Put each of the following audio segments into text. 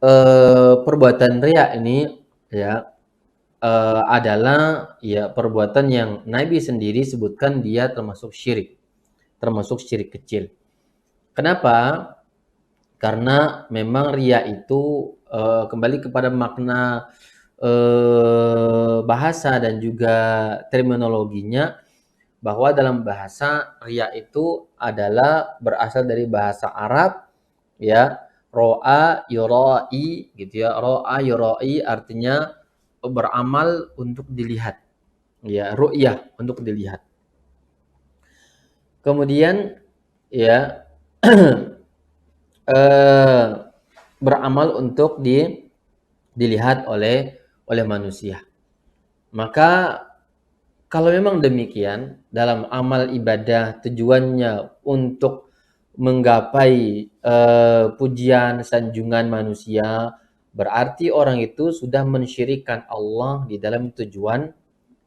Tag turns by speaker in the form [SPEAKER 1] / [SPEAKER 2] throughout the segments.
[SPEAKER 1] Perbuatan riya ini ya adalah ya perbuatan yang Nabi sendiri sebutkan dia termasuk syirik kecil. Kenapa? Karena memang riya itu kembali kepada makna bahasa dan juga terminologinya, bahwa dalam bahasa riya itu adalah berasal dari bahasa Arab ya, ro'a yurai gitu ya. Ro'a yurai artinya beramal untuk dilihat ya, ru'yah untuk dilihat. Kemudian ya eh, beramal untuk dilihat oleh manusia. Maka kalau memang demikian, dalam amal ibadah tujuannya untuk menggapai pujian, sanjungan manusia, berarti orang itu sudah mensyirikkan Allah di dalam tujuan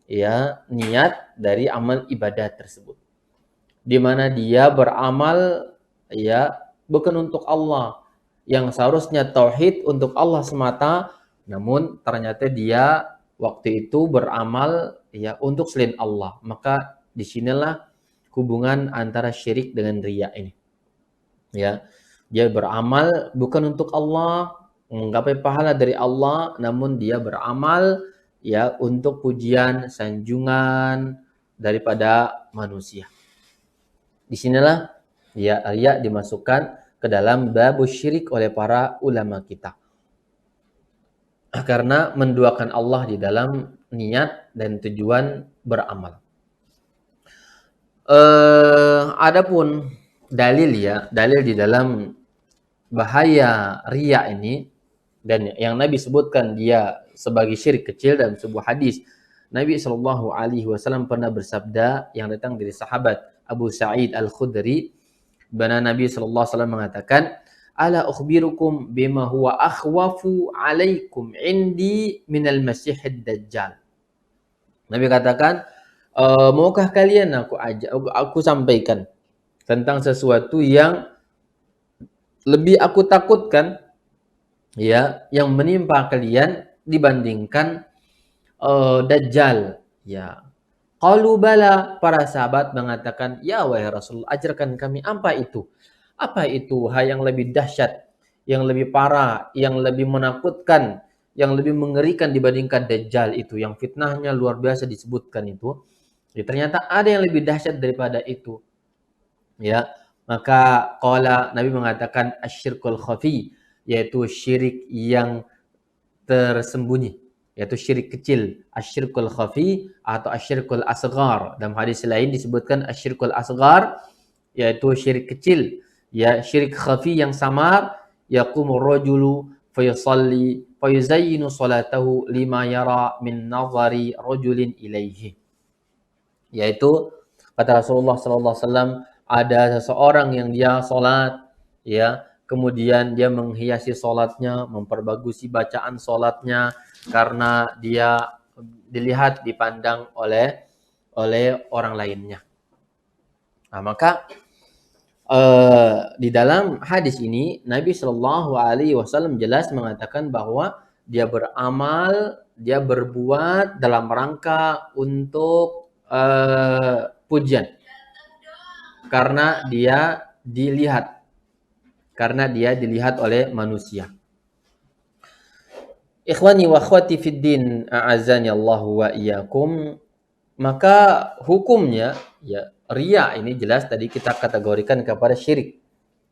[SPEAKER 1] ya niat dari amal ibadah tersebut. Di mana dia beramal ya bukan untuk Allah, yang seharusnya tauhid untuk Allah semata, namun ternyata dia waktu itu beramal ya untuk selain Allah. Maka disinilah hubungan antara syirik dengan riya ini. Ya, dia beramal bukan untuk Allah, menggapai pahala dari Allah, namun dia beramal ya untuk pujian, sanjungan daripada manusia. Disinilah ya riya dimasukkan ke dalam bab syirik oleh para ulama kita. Karena menduakan Allah di dalam niat dan tujuan beramal. Adapun dalil di dalam bahaya riya ini dan yang Nabi sebutkan dia sebagai syirik kecil dalam sebuah hadis. Nabi Shallallahu Alaihi Wasallam pernah bersabda yang datang dari sahabat Abu Sa'id Al-Khudri, mana Nabi Shallallahu Alaihi Wasallam mengatakan, ala ukhbirukum bima huwa akhwafu alaikum indi minal masihid dajjal. Nabi katakan, maukah kalian aku sampaikan tentang sesuatu yang lebih aku takutkan ya, yang menimpa kalian dibandingkan Dajjal ya. Qalu bala, para sahabat mengatakan, ya wahai Rasul, ajarkan kami apa itu? Apa itu hal yang lebih dahsyat, yang lebih parah, yang lebih menakutkan, yang lebih mengerikan dibandingkan Dajjal itu, yang fitnahnya luar biasa disebutkan itu. Ya, ternyata ada yang lebih dahsyat daripada itu. Ya, maka qala, Nabi mengatakan asyirkul khafi, yaitu syirik yang tersembunyi, yaitu syirik kecil, asyirkul khafi atau asyirkul asghar. Dalam hadis lain disebutkan asyirkul asghar, yaitu syirik kecil, ya syirik khafi yang samar, yaqumur rajulu fayusalli fayuzayyinu salatahu lima yara min nazari rajulin ilaihi. Yaitu kata Rasulullah sallallahu alaihi wasallam, ada seseorang yang dia salat ya, kemudian dia menghiasi salatnya, memperbagusi bacaan salatnya karena dia dilihat, dipandang oleh orang lainnya. Nah, maka di dalam hadis ini Nabi Shallallahu Alaihi Wasallam jelas mengatakan bahwa dia beramal, dia berbuat dalam rangka untuk pujian, karena dia dilihat oleh manusia. Ikhwani wa akhwati fid din, a'azani Allahu wa iyyakum. Maka hukumnya ya riya ini jelas tadi kita kategorikan kepada syirik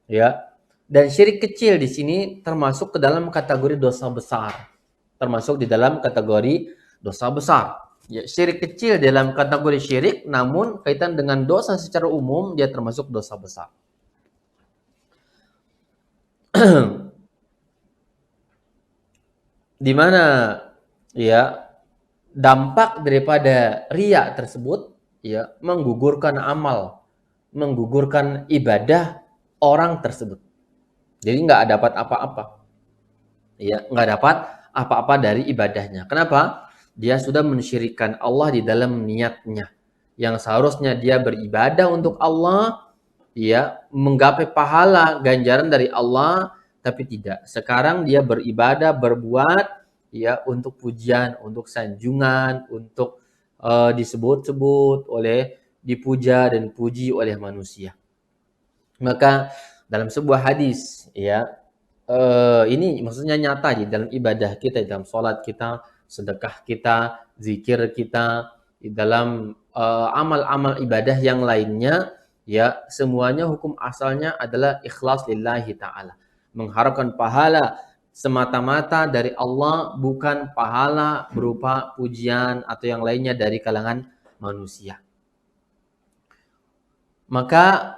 [SPEAKER 1] ya. Dan syirik kecil di sini termasuk ke dalam kategori dosa besar. Termasuk di dalam kategori dosa besar. Ya, syirik kecil dalam kategori syirik, namun kaitan dengan dosa secara umum dia termasuk dosa besar. Di mana ya dampak daripada riya tersebut ya menggugurkan amal, menggugurkan ibadah orang tersebut. Jadi nggak dapat apa-apa. Ya, nggak dapat apa-apa dari ibadahnya. Kenapa? Dia sudah mensyirikkan Allah di dalam niatnya. Yang seharusnya dia beribadah untuk Allah, ya, menggapai pahala ganjaran dari Allah, Tapi tidak. Sekarang dia beribadah, berbuat ya untuk pujian, untuk sanjungan, untuk disebut-sebut oleh, dipuja dan puji oleh manusia. Maka dalam sebuah hadis ya, ini maksudnya nyata di dalam ibadah kita, dalam sholat kita, sedekah kita, zikir kita, di dalam amal-amal ibadah yang lainnya, ya semuanya hukum asalnya adalah ikhlas lillahi ta'ala. Mengharapkan pahala semata-mata dari Allah, bukan pahala berupa pujian atau yang lainnya dari kalangan manusia. Maka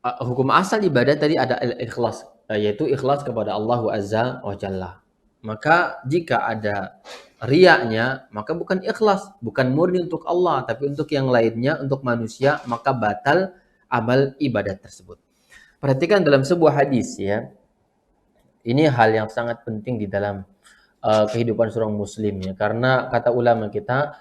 [SPEAKER 1] hukum asal ibadah tadi ada ikhlas, yaitu ikhlas kepada Allah Azza wa Jalla. Maka jika ada riaknya, maka bukan ikhlas, bukan murni untuk Allah, tapi untuk yang lainnya, untuk manusia, maka batal amal ibadah tersebut. Perhatikan dalam sebuah hadis ya, ini hal yang sangat penting di dalam kehidupan seorang muslim ya, karena kata ulama kita,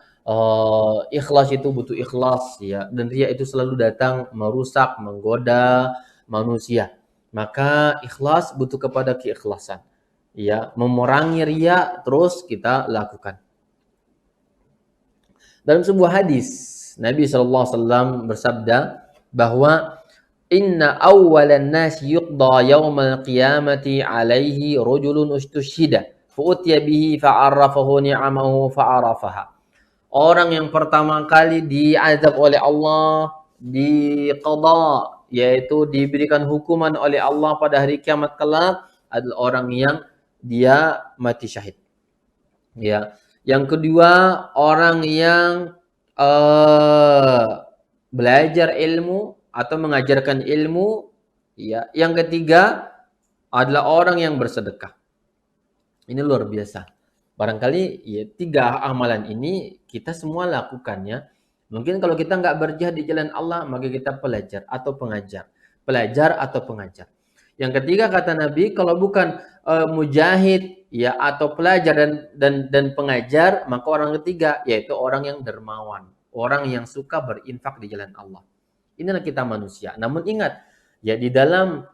[SPEAKER 1] ikhlas itu butuh ikhlas ya, dan riya itu selalu datang merusak, menggoda manusia. Maka ikhlas butuh kepada keikhlasan. Ya, memerangi riya terus kita lakukan. Dalam sebuah hadis, Nabi SAW bersabda bahwa inna awwalan nas yuqda yaumal qiyamati alaihi rajulun ustushhida fa'utiya bihi fa'arrafahu ni'amahu fa'arafaha. Orang yang pertama kali diazab oleh Allah, diqada, yaitu diberikan hukuman oleh Allah pada hari kiamat kelak, adalah orang yang dia mati syahid. Ya. Yang kedua, orang yang belajar ilmu atau mengajarkan ilmu, ya. Yang ketiga adalah orang yang bersedekah. Ini luar biasa. Barangkali ya 3 amalan ini kita semua lakukannya. Mungkin kalau kita nggak berjihad di jalan Allah, maka kita pelajar atau pengajar. Pelajar atau pengajar. Yang ketiga kata Nabi, kalau bukan mujahid ya atau pelajar dan pengajar, maka orang ketiga yaitu orang yang dermawan, orang yang suka berinfak di jalan Allah. Inilah kita manusia. Namun ingat, ya di dalam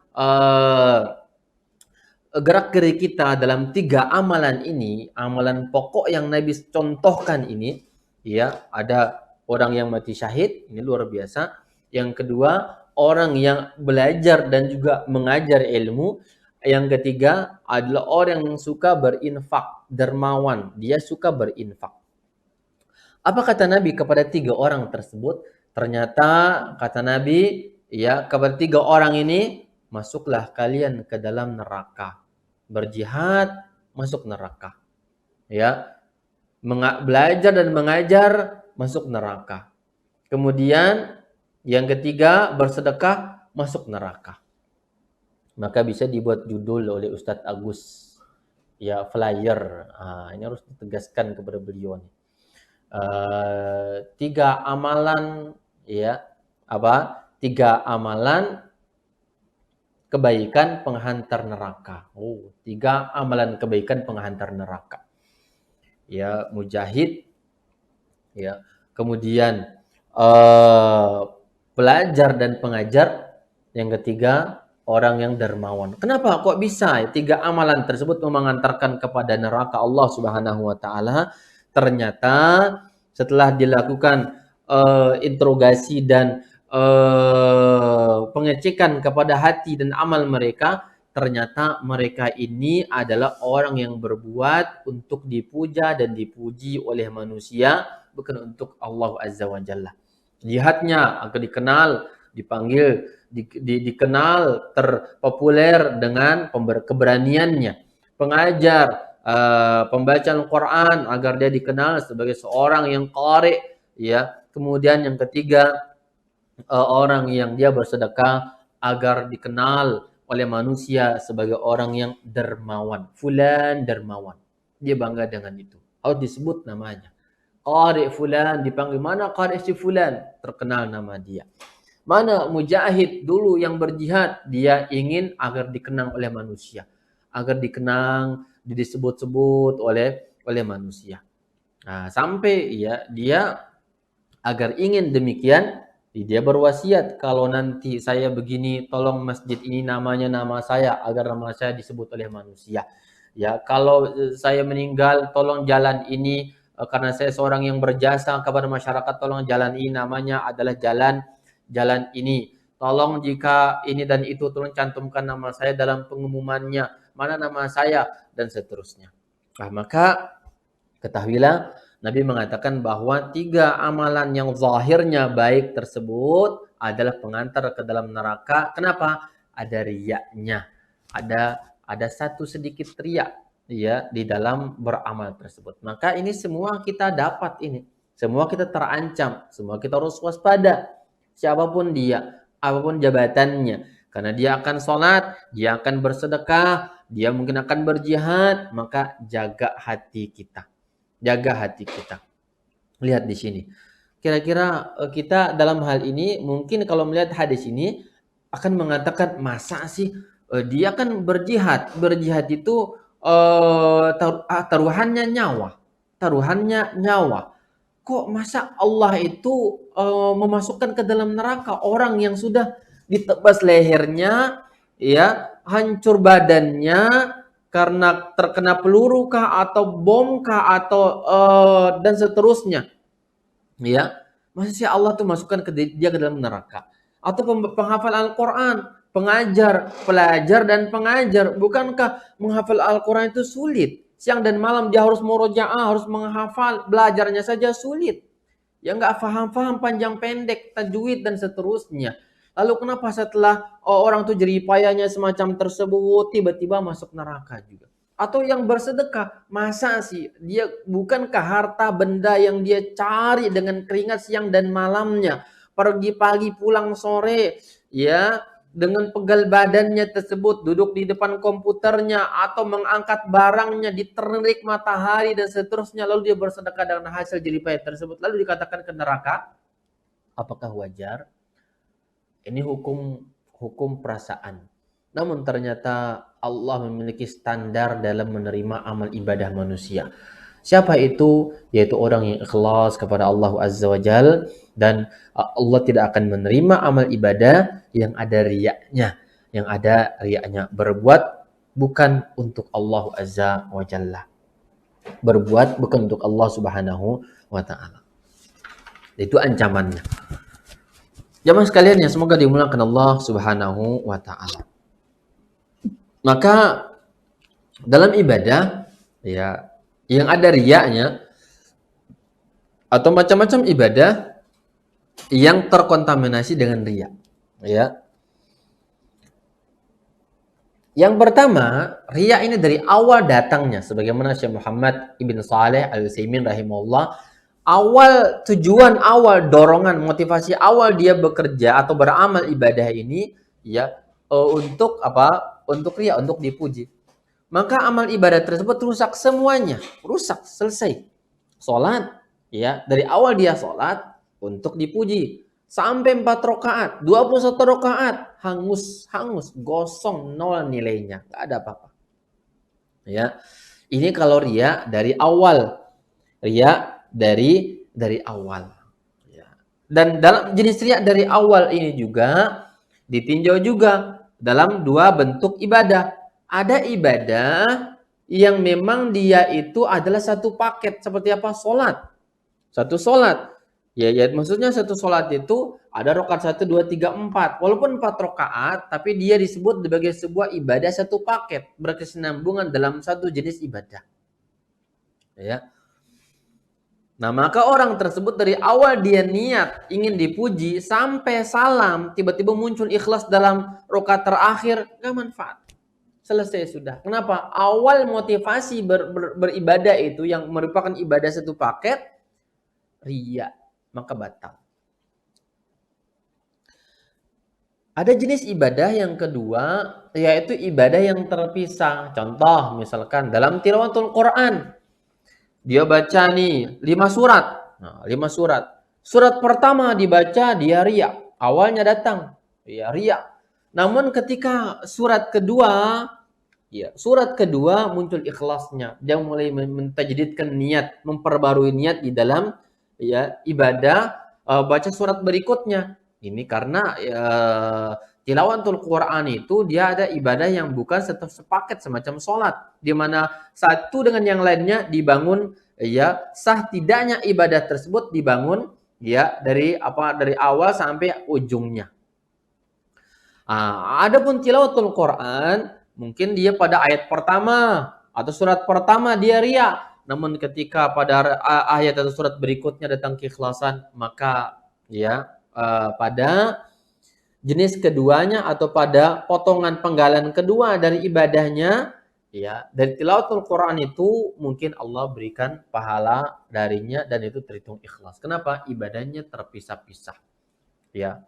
[SPEAKER 1] gerak-gerik kita dalam 3 amalan ini, amalan pokok yang Nabi contohkan ini, ya ada orang yang mati syahid, ini luar biasa. Yang kedua, orang yang belajar dan juga mengajar ilmu. Yang ketiga adalah orang yang suka berinfak, dermawan, dia suka berinfak. Apa kata Nabi kepada 3 orang tersebut? Ternyata kata Nabi, ya kepada 3 orang ini, masuklah kalian ke dalam neraka. Berjihad, masuk neraka. Ya. Belajar dan mengajar, masuk neraka. Kemudian yang ketiga, bersedekah, masuk neraka. Maka bisa dibuat judul oleh Ustadz Agus. Ya, flyer. Ini harus ditegaskan kepada beliau nih. 3 amalan ya, 3 amalan kebaikan penghantar neraka. 3 amalan kebaikan penghantar neraka. Ya, mujahid, ya, kemudian pelajar dan pengajar, yang ketiga orang yang dermawan. Kenapa kok bisa 3 amalan tersebut mengantarkan kepada neraka Allah Subhanahu wa taala? Ternyata setelah dilakukan interogasi dan pengecekan kepada hati dan amal mereka, ternyata mereka ini adalah orang yang berbuat untuk dipuja dan dipuji oleh manusia, bukan untuk Allah Azza wa Jalla. Jihadnya agar dikenal, dipanggil, dikenal, terpopuler dengan keberaniannya. Pengajar, pembaca Al-Quran agar dia dikenal sebagai seorang yang qari, ya. Kemudian yang ketiga, orang yang dia bersedekah agar dikenal oleh manusia sebagai orang yang dermawan. Fulan dermawan. Dia bangga dengan itu. Harus disebut namanya. Qari fulan, dipanggil mana qari si fulan, terkenal nama dia. Mana mujahid dulu yang berjihad, dia ingin agar dikenang oleh manusia, agar dikenang, disebut-sebut oleh manusia. Nah, sampai ya dia agar ingin demikian, Dia berwasiat, kalau nanti saya begini, tolong masjid ini namanya nama saya agar nama saya disebut oleh manusia. Ya, kalau saya meninggal, tolong jalan ini karena saya seorang yang berjasa kepada masyarakat, tolong jalan ini namanya adalah jalan ini. Tolong jika ini dan itu, tolong cantumkan nama saya dalam pengumumannya. Mana nama saya dan seterusnya. Nah, maka ketahuilah Nabi mengatakan bahwa 3 amalan yang zahirnya baik tersebut adalah pengantar ke dalam neraka. Kenapa? Ada riyaknya. Ada satu sedikit riak ya di dalam beramal tersebut. Maka ini semua kita dapat ini. Semua kita terancam, semua kita harus waspada. Siapapun dia, apapun jabatannya. Karena dia akan sholat, dia akan bersedekah, dia mungkin akan berjihad, maka jaga hati kita. Jaga hati kita. Lihat di sini. Kira-kira kita dalam hal ini mungkin kalau melihat hadis ini akan mengatakan masa sih dia kan berjihad. Berjihad itu taruhannya nyawa. Taruhannya nyawa. Kok masa Allah itu memasukkan ke dalam neraka orang yang sudah ditebas lehernya, ya, hancur badannya, karena terkena peluru kah atau bom kah atau dan seterusnya, ya, masa sih Allah tuh masukkan dia ke dalam neraka? Atau penghafal Al-Quran, pengajar, pelajar dan pengajar, bukankah menghafal Al-Quran itu sulit? Siang dan malam dia harus murojaah, harus menghafal, belajarnya saja sulit. Ya nggak paham-paham panjang pendek, tajwid dan seterusnya. Lalu kenapa setelah orang tuh jerih payahnya semacam tersebut tiba-tiba masuk neraka juga? Atau yang bersedekah, masa sih dia bukankah harta benda yang dia cari dengan keringat siang dan malamnya, pergi pagi pulang sore, ya, dengan pegal badannya tersebut, duduk di depan komputernya atau mengangkat barangnya di terik matahari dan seterusnya, lalu dia bersedekah dengan hasil jerih payah tersebut, lalu dikatakan ke neraka? Apakah wajar? Ini hukum perasaan. Namun ternyata Allah memiliki standar dalam menerima amal ibadah manusia. Siapa itu? Yaitu orang yang ikhlas kepada Allah Azza wa Jal, dan Allah tidak akan menerima amal ibadah yang ada riyaknya. Yang ada riyaknya, berbuat bukan untuk Allah Azza wa Jalla. Berbuat bukan untuk Allah Subhanahu wa Ta'ala. Itu ancamannya. Jamaah sekalian yang semoga dimuliakan Allah Subhanahu wa Ta'ala. Maka dalam ibadah, ya, yang ada riyaknya atau macam-macam ibadah yang terkontaminasi dengan riya, ya. Yang pertama, riya ini dari awal datangnya, sebagaimana Syekh Muhammad Ibn Saleh Al-Utsaimin rahimahullah, awal tujuan, awal dorongan, motivasi awal dia bekerja atau beramal ibadah ini, ya, untuk apa? Untuk riya, untuk dipuji. Maka amal ibadah tersebut rusak semuanya, rusak, selesai. Sholat, ya, dari awal dia sholat untuk dipuji. Sampai 4 rakaat, 21 rakaat, hangus, gosong, nol nilainya, nggak ada apa-apa. Ya, ini kalau riya dari awal, riya dari awal. Ya. Dan dalam jenis riya dari awal ini juga ditinjau juga dalam 2 bentuk ibadah. Ada ibadah yang memang dia itu adalah satu paket, seperti apa? Sholat. Satu sholat. Ya, maksudnya satu sholat itu ada rakaat 1, 2, 3, 4. Walaupun 4 rakaat, tapi dia disebut sebagai sebuah ibadah satu paket, berkesinambungan dalam satu jenis ibadah. Ya. Nah, maka orang tersebut dari awal dia niat ingin dipuji sampai salam, tiba-tiba muncul ikhlas dalam rakaat terakhir, nggak manfaat. Selesai sudah. Kenapa? Awal motivasi beribadah itu yang merupakan ibadah satu paket, riya, maka batal. Ada jenis ibadah yang kedua, yaitu ibadah yang terpisah. Contoh, misalkan dalam tilawatul Quran, dia baca nih 5 surat. Nah, 5 surat. Surat pertama dibaca, dia riya. Awalnya datang, ya riya. Namun ketika surat kedua, ya, surat kedua muncul ikhlasnya. Dia mulai mentajdidkan niat, memperbarui niat di dalam, ya, ibadah baca surat berikutnya. Ini karena tilawatul Quran itu dia ada ibadah yang bukan sepaket semacam sholat, di mana satu dengan yang lainnya dibangun, ya, sah tidaknya ibadah tersebut dibangun, ya, dari awal sampai ujungnya. Adapun tilawatul Quran mungkin dia pada ayat pertama atau surat pertama dia ria, namun ketika pada ayat atau surat berikutnya datang keikhlasan, maka ya pada jenis keduanya atau pada potongan penggalan kedua dari ibadahnya, ya, dari tilawatul Quran itu mungkin Allah berikan pahala darinya dan itu terhitung ikhlas. Kenapa? Ibadahnya terpisah-pisah, ya.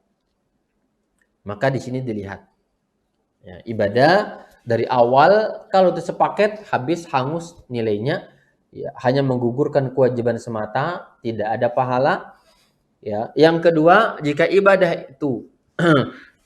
[SPEAKER 1] Maka di sini dilihat, ya, ibadah dari awal kalau itu sepaket habis hangus nilainya, ya, hanya menggugurkan kewajiban semata, tidak ada pahala. Ya, yang kedua, jika ibadah itu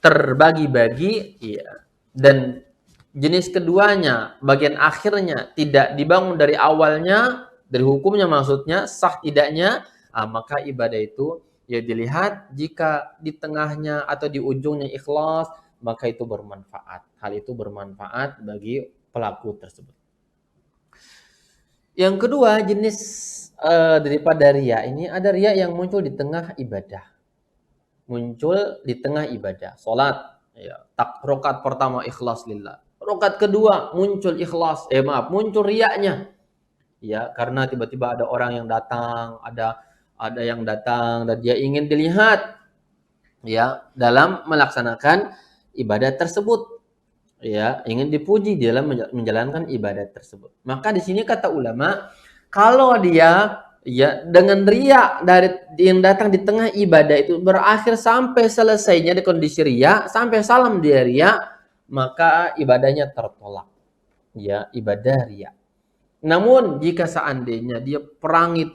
[SPEAKER 1] terbagi-bagi, ya, dan jenis keduanya, bagian akhirnya tidak dibangun dari awalnya, dari hukumnya maksudnya, sah tidaknya, maka ibadah itu ya dilihat jika di tengahnya atau di ujungnya ikhlas, maka itu bermanfaat. Hal itu bermanfaat bagi pelaku tersebut. Yang kedua, jenis daripada riya ini, ada riya yang muncul di tengah ibadah. Muncul di tengah ibadah. Salat, ya, rakaat pertama ikhlas lillah. Rakaat kedua muncul muncul riyanya. Ya, karena tiba-tiba ada orang yang datang, ada yang datang dan dia ingin dilihat, ya, dalam melaksanakan ibadah tersebut. Ya, ingin dipuji dalam menjalankan ibadah tersebut. Maka di sini kata ulama, kalau dia, ya, dengan riya dari yang datang di tengah ibadah itu berakhir sampai selesainya di kondisi riya, sampai salam dia riya, maka ibadahnya tertolak. Ya, ibadah riya. Namun jika seandainya dia perangi,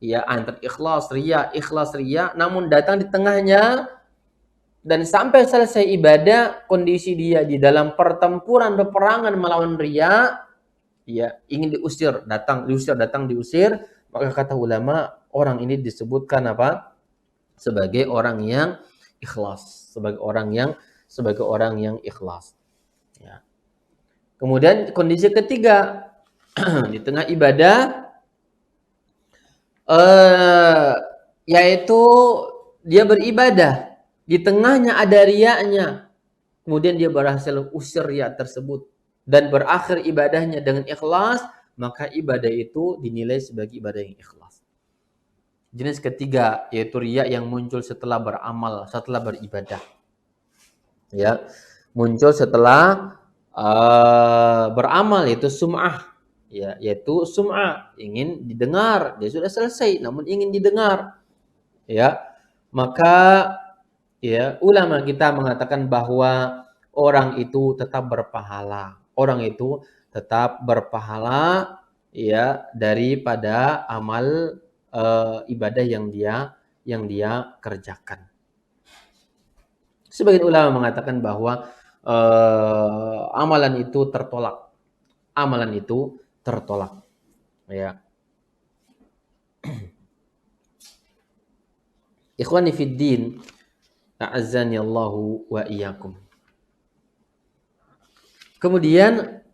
[SPEAKER 1] ya, antara ikhlas riya, namun datang di tengahnya dan sampai selesai ibadah kondisi dia di dalam pertempuran peperangan melawan riya, ya, ingin diusir, maka kata ulama orang ini disebutkan apa? Sebagai orang yang ikhlas, sebagai orang yang ikhlas. Ya. Kemudian kondisi ketiga, di tengah ibadah, yaitu dia beribadah, di tengahnya ada riyanya, kemudian dia berhasil usir riya tersebut dan berakhir ibadahnya dengan ikhlas, maka ibadah itu dinilai sebagai ibadah yang ikhlas. Jenis ketiga yaitu riya yang muncul setelah beramal, setelah beribadah. Ya, muncul setelah beramal, yaitu sum'ah, ya, yaitu sum'ah, ingin didengar, dia sudah selesai namun ingin didengar, ya. Maka, ya, ulama kita mengatakan bahwa orang itu tetap berpahala. Orang itu tetap berpahala, ya, daripada amal ibadah yang dia kerjakan. Sebagian ulama mengatakan bahwa amalan itu tertolak. Amalan itu tertolak. Ya. Ikhwani fid din, a'azzani Allahu wa iyyakum. Kemudian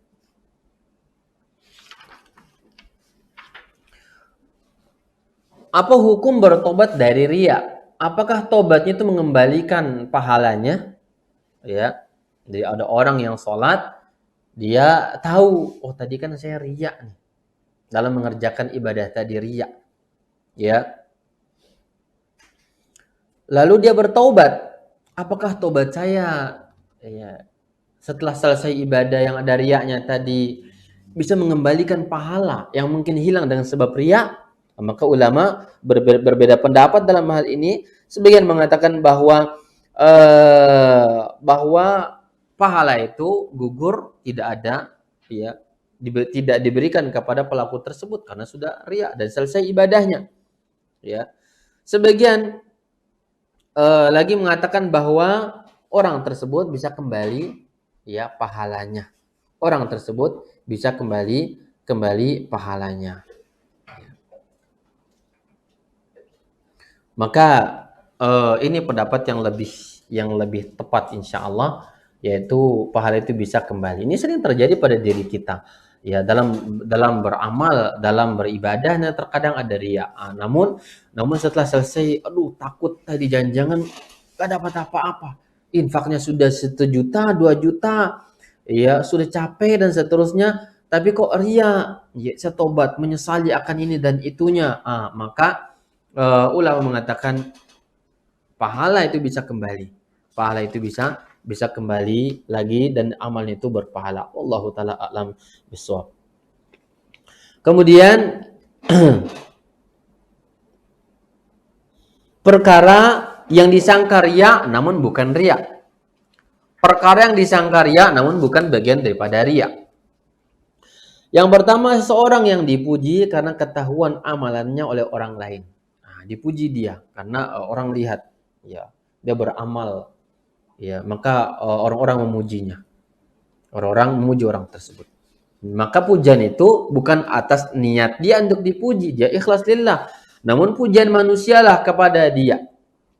[SPEAKER 1] apa hukum bertobat dari riya? Apakah tobatnya itu mengembalikan pahalanya? Ya. Jadi ada orang yang sholat, dia tahu, oh tadi kan saya riya nih dalam mengerjakan ibadah tadi, riya. Ya. Lalu dia bertaubat. Apakah tobat saya, ya, setelah selesai ibadah yang ada riyanya tadi bisa mengembalikan pahala yang mungkin hilang dengan sebab riya? Maka ulama berbeda pendapat dalam hal ini. Sebagian mengatakan bahwa pahala itu gugur, tidak ada, ya, tidak diberikan kepada pelaku tersebut karena sudah riya dan selesai ibadahnya. Ya. Sebagian lagi mengatakan bahwa orang tersebut bisa kembali, ya, pahalanya. Orang tersebut bisa kembali pahalanya. Maka ini pendapat yang lebih tepat insya Allah, yaitu pahala itu bisa kembali. Ini sering terjadi pada diri kita. Ya, dalam beramal, dalam beribadah, nah, terkadang ada riya. Namun setelah selesai, aduh takut tadi jangan-jangan gak dapat apa-apa. Infaknya sudah 1 juta, 2 juta, ya sudah capek dan seterusnya. Tapi kok riya, ya, saya tobat, menyesali akan ini dan itunya. Maka ulama mengatakan pahala itu bisa kembali. Pahala itu bisa kembali lagi dan amalnya itu berpahala. Wallahu taala a'lam bishawab. Kemudian perkara yang disangka riya namun bukan riya. Perkara yang disangka riya namun bukan bagian daripada riya. Yang pertama, seseorang yang dipuji karena ketahuan amalannya oleh orang lain. Nah, dipuji dia karena orang lihat, ya, dia beramal, ya, maka orang-orang memujinya. Orang-orang memuji orang tersebut. Maka pujian itu bukan atas niat dia untuk dipuji, dia ikhlas lillah. Namun pujian manusialah kepada dia.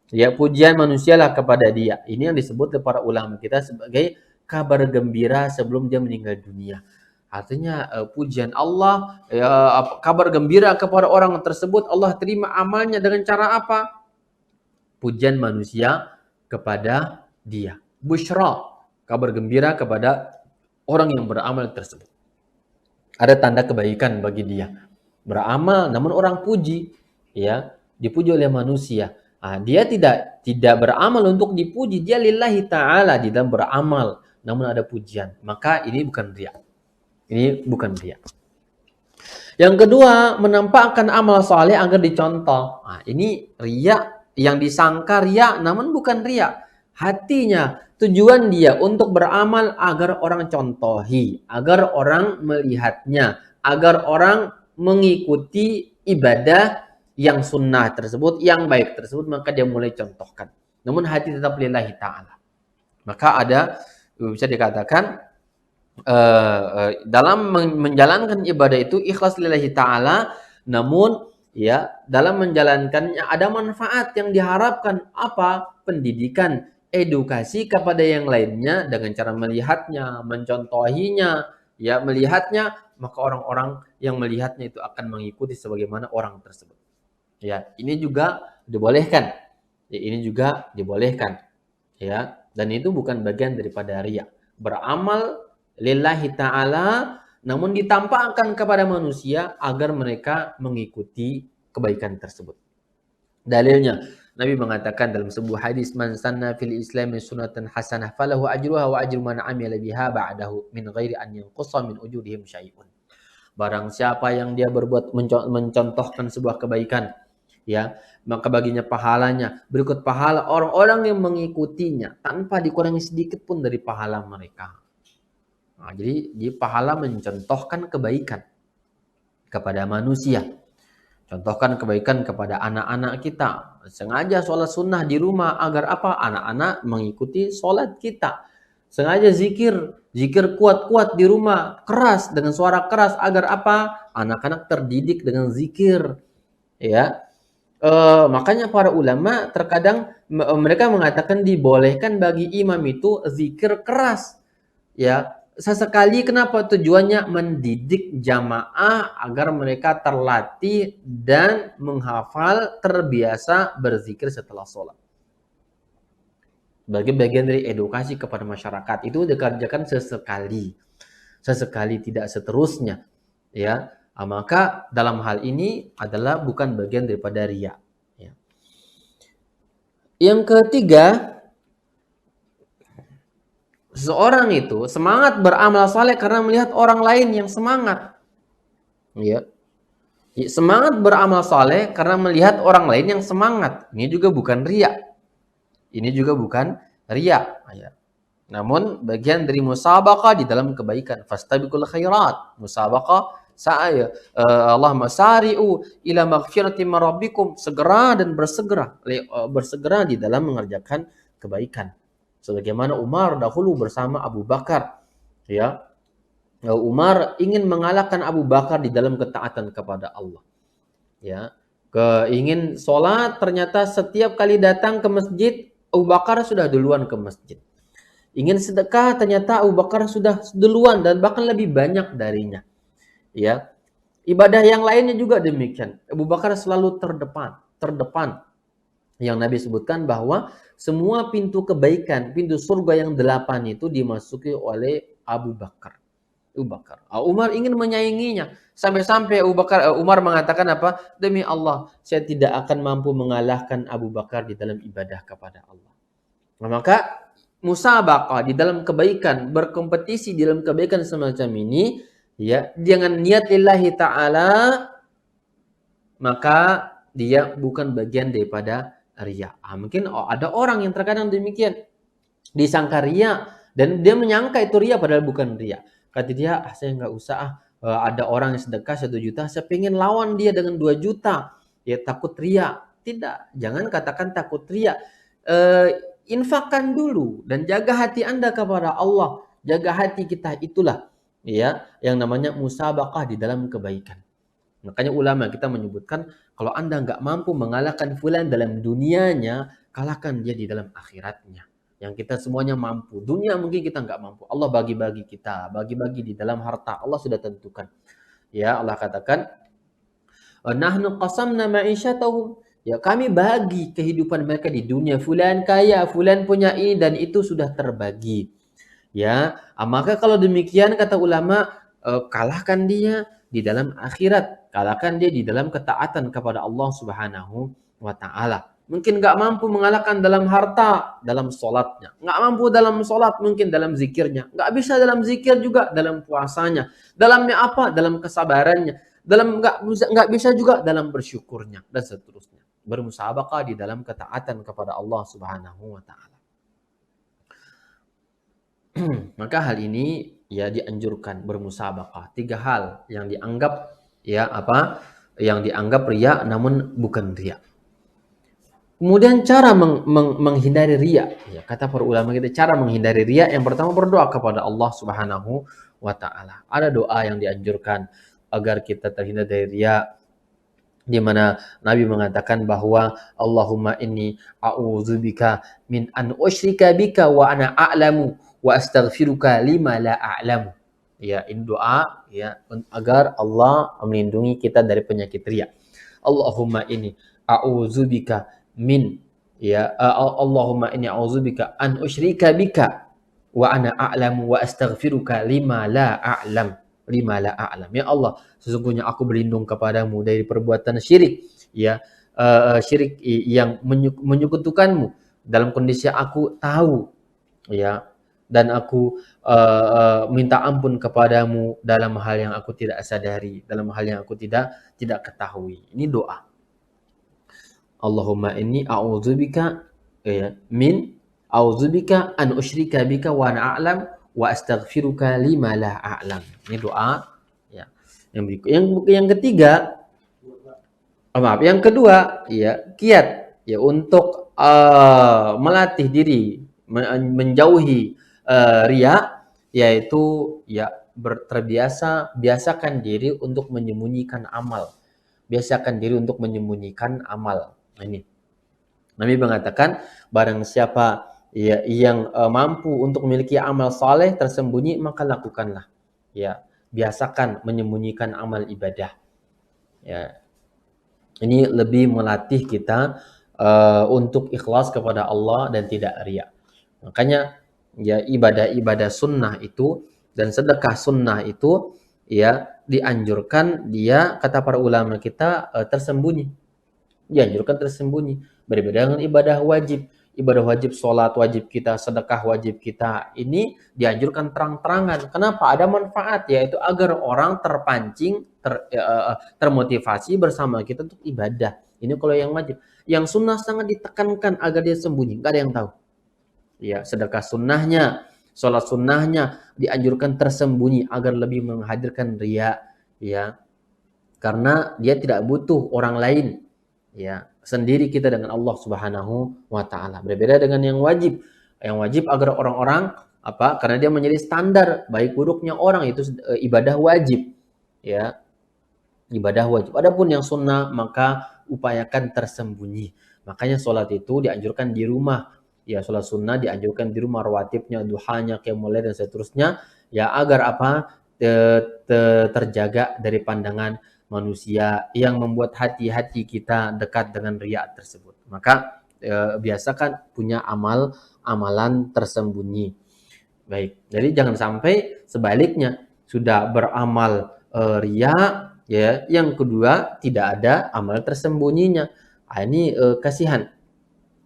[SPEAKER 1] Ya, pujian manusialah kepada dia. Ini yang disebut oleh para ulama kita sebagai kabar gembira sebelum dia meninggal dunia. Artinya pujian Allah, ya, kabar gembira kepada orang tersebut, Allah terima amalnya dengan cara apa? Pujian manusia kepada dia. Busyra, kabar gembira kepada orang yang beramal tersebut. Ada tanda kebaikan bagi dia. Beramal namun orang puji, ya, dipuji oleh manusia. Dia tidak beramal untuk dipuji, dia lillahi ta'ala di dalam beramal namun ada pujian. Maka ini bukan riya. Ini bukan riya. Yang kedua, menampakkan amal saleh agar dicontoh. Ini riya, yang disangka riya namun bukan riya. Hatinya, tujuan dia untuk beramal agar orang contohi, agar orang melihatnya, agar orang mengikuti ibadah yang sunnah tersebut, yang baik tersebut, maka dia mulai contohkan. Namun hati tetap lillahi ta'ala. Maka bisa dikatakan dalam menjalankan ibadah itu ikhlas lillahi ta'ala, namun ya dalam menjalankannya ada manfaat yang diharapkan, apa? Pendidikan, edukasi kepada yang lainnya dengan cara melihatnya, mencontohinya, ya, melihatnya, maka orang-orang yang melihatnya itu akan mengikuti sebagaimana orang tersebut. Ya, ini juga dibolehkan. Ya, ini juga dibolehkan. Ya, dan itu bukan bagian daripada riya. Beramal lillahi ta'ala namun ditampakkan kepada manusia agar mereka mengikuti kebaikan tersebut. Dalilnya, Nabi mengatakan dalam sebuah hadis, man sanna fil islami sunnatan hasanah falahu ajruha wa ajru man amila biha ba'dahu min ghairi an yanqusa min ujurihim syai'un. Barang siapa yang dia berbuat mencontohkan sebuah kebaikan, ya, maka baginya pahalanya berikut pahala orang-orang yang mengikutinya tanpa dikurangi sedikit pun dari pahala mereka. Jadi di pahala mencontohkan kebaikan kepada manusia. Contohkan kebaikan kepada anak-anak kita. Sengaja sholat sunnah di rumah agar apa? Anak-anak mengikuti sholat kita. Sengaja zikir kuat-kuat di rumah, keras, dengan suara keras agar apa? Anak-anak terdidik dengan zikir. Ya, makanya para ulama terkadang mereka mengatakan dibolehkan bagi imam itu zikir keras. Ya, sesekali, kenapa? Tujuannya mendidik jamaah agar mereka terlatih dan menghafal, terbiasa berzikir setelah sholat. Sebagai bagian dari edukasi kepada masyarakat, itu dikerjakan sesekali tidak seterusnya. Ya, maka dalam hal ini adalah bukan bagian daripada riya. Ya. Yang ketiga, seseorang itu semangat beramal saleh karena melihat orang lain yang semangat. Ya. Semangat beramal saleh karena melihat orang lain yang semangat. Ini juga bukan riya. Ini juga bukan riya. Ya. Namun bagian dari musabaqah di dalam kebaikan. Fastabiqul khairat. Musabaqah, saya Allahumma sari'u ila maghfirati min rabbikum. Segera dan bersegera di dalam mengerjakan kebaikan. Sebagaimana Umar dahulu bersama Abu Bakar, ya, Umar ingin mengalahkan Abu Bakar di dalam ketaatan kepada Allah, ya. ingin sholat, ternyata setiap kali datang ke masjid, Abu Bakar sudah duluan ke masjid. Ingin sedekah, ternyata Abu Bakar sudah duluan dan bahkan lebih banyak darinya. Ya, ibadah yang lainnya juga demikian. Abu Bakar selalu terdepan. Yang Nabi sebutkan bahwa semua pintu kebaikan, pintu surga yang 8 itu dimasuki oleh Abu Bakar. Umar ingin menyainginya. Sampai-sampai Umar mengatakan apa? Demi Allah, saya tidak akan mampu mengalahkan Abu Bakar di dalam ibadah kepada Allah. Nah, maka musabaqah di dalam kebaikan, berkompetisi di dalam kebaikan semacam ini, ya, dengan niat lillahi ta'ala, maka dia bukan bagian daripada riya. Mungkin ada orang yang terkadang demikian, disangka riya dan dia menyangka itu riya padahal bukan riya. Kata dia, saya nggak usah ada orang yang sedekah 1 juta, saya pengen lawan dia dengan 2 juta. Ya takut riya. Tidak, jangan katakan takut riya. Infakkan dulu dan jaga hati Anda kepada Allah. Jaga hati kita, itulah ya yang namanya musabaqah di dalam kebaikan. Makanya ulama kita menyebutkan kalau Anda nggak mampu mengalahkan fulan dalam dunianya, kalahkan dia di dalam akhiratnya. Yang kita semuanya mampu. Dunia mungkin kita nggak mampu. Allah bagi-bagi kita, bagi-bagi di dalam harta. Allah sudah tentukan. Ya, Allah katakan, nahnu qasamna ma'isyatahum. Ya, kami bagi kehidupan mereka di dunia. Fulan kaya, fulan punya ini dan itu sudah terbagi. Ya, maka kalau demikian kata ulama, kalahkan dia di dalam akhirat, kalahkan dia di dalam ketaatan kepada Allah Subhanahu wa taala. Mungkin nggak mampu mengalahkan dalam harta, dalam sholatnya. Nggak mampu dalam sholat, mungkin dalam zikirnya. Nggak bisa dalam zikir juga dalam puasanya. Dalamnya apa? Dalam kesabarannya. Nggak bisa juga dalam bersyukurnya dan seterusnya. Bermusabaqah di dalam ketaatan kepada Allah Subhanahu wa taala. Maka hal ini ya dianjurkan bermusabaqah. 3 hal yang dianggap ya apa? Yang dianggap riya namun bukan riya. Kemudian cara menghindari riya. Ya, kata para ulama kita, cara menghindari riya yang pertama berdoa kepada Allah Subhanahu wa taala. Ada doa yang dianjurkan agar kita terhindar dari riya, di mana Nabi mengatakan bahwa Allahumma inni a'udzubika min an usyrika bika wa ana a'lamu wa astaghfiruka lima la a'lamu. Ya, ini doa ya agar Allah melindungi kita dari penyakit riya. Allahumma inni a'udzubika min Allahumma inni a'udzubika an usyrika bika wa ana a'lamu wa astaghfiruka lima la a'lam. Ya Allah, sesungguhnya aku berlindung kepadamu dari perbuatan syirik, ya syirik yang menyekutukanmu dalam kondisi aku tahu, ya, dan aku minta ampun kepadamu dalam hal yang aku tidak sadari, dalam hal yang aku tidak ketahui. Ini doa. Allahumma inni a'udzubika a'udzubika an usyrika bika wa ana a'lam wa astaghfiruka lima la a'lam. Ini doa ya. Yang berikut. Yang ketiga, yang kedua ya, kiat ya untuk melatih diri menjauhi riya, yaitu ya biasakan diri untuk menyembunyikan amal. Biasakan diri untuk menyembunyikan amal. Ini Nabi mengatakan barang siapa ya yang mampu untuk memiliki amal saleh tersembunyi maka lakukanlah. Ya, biasakan menyembunyikan amal ibadah. Ya. Ini lebih melatih kita untuk ikhlas kepada Allah dan tidak riya. Makanya ya ibadah-ibadah sunnah itu dan sedekah sunnah itu ya dianjurkan dia, kata para ulama kita, tersembunyi. Dianjurkan tersembunyi. Berbeda dengan ibadah wajib. Ibadah wajib, sholat wajib kita, sedekah wajib kita, ini dianjurkan terang-terangan. Kenapa? Ada manfaat, yaitu agar orang terpancing, termotivasi bersama kita untuk ibadah. Ini kalau yang wajib. Yang sunnah sangat ditekankan agar dia sembunyi, nggak ada yang tahu. Ya, sedekah sunnahnya, sholat sunnahnya dianjurkan tersembunyi agar lebih menghadirkan riya, ya, karena dia tidak butuh orang lain, ya, sendiri kita dengan Allah Subhanahu wa taala. Berbeda dengan yang wajib. Yang wajib agar orang-orang apa? Karena dia menjadi standar baik buruknya orang, itu ibadah wajib, ya. Ibadah wajib. Adapun yang sunnah maka upayakan tersembunyi. Makanya sholat itu dianjurkan di rumah. Ya, sholat sunnah dianjurkan di rumah, rawatibnya, duhanya, qiyamul lail dan seterusnya. Ya, agar apa? Terjaga dari pandangan manusia yang membuat hati-hati kita dekat dengan riya tersebut. Maka biasakan punya amalan tersembunyi. Baik, jadi jangan sampai sebaliknya sudah beramal riya, ya. Yang kedua tidak ada amal tersembunyinya. Ini kasihan.